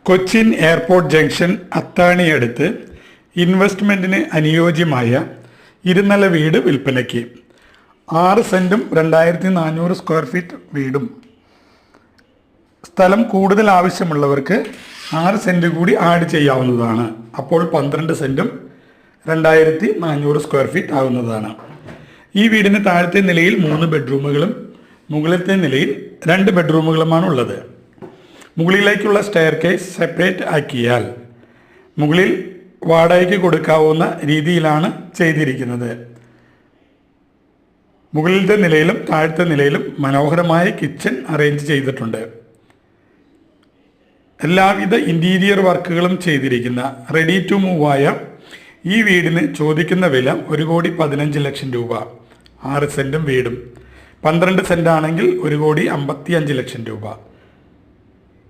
Cochin airport junction അത്താണിയടുത്ത് ഇൻവെസ്റ്റ്മെൻറ്റിന് അനുയോജ്യമായ ഇരുനില വീട് വിൽപ്പനയ്ക്ക് 6 സെൻറ്റും 2400 സ്ക്വയർ ഫീറ്റ് വീടും. സ്ഥലം കൂടുതൽ ആവശ്യമുള്ളവർക്ക് 6 സെൻറ്റ് കൂടി ആഡ് ചെയ്യാവുന്നതാണ്. അപ്പോൾ 12 സെൻറ്റും 2400 സ്ക്വയർ ഫീറ്റ് ആവുന്നതാണ്. ഈ വീടിന് താഴത്തെ നിലയിൽ 3 ബെഡ്റൂമുകളും മുകളിലത്തെ നിലയിൽ 2 ബെഡ്റൂമുകളുമാണ് ഉള്ളത്. മുകളിലേക്കുള്ള സ്റ്റെയർ കേസ് സെപ്പറേറ്റ് ആക്കിയാൽ മുകളിൽ വാടകയ്ക്ക് കൊടുക്കാവുന്ന രീതിയിലാണ് ചെയ്തിരിക്കുന്നത്. മുകളിലത്തെ നിലയിലും താഴത്തെ നിലയിലും മനോഹരമായ കിച്ചൺ അറേഞ്ച് ചെയ്തിട്ടുണ്ട്. എല്ലാവിധ ഇൻറ്റീരിയർ വർക്കുകളും ചെയ്തിരിക്കുന്ന റെഡി ടു മൂവ് ആയ ഈ വീടിന് ചോദിക്കുന്ന വില 1,15,00,000 രൂപ. 6 സെൻറ്റും വീടും. 12 സെൻറ്റ് ആണെങ്കിൽ 1,55,00,000 രൂപ.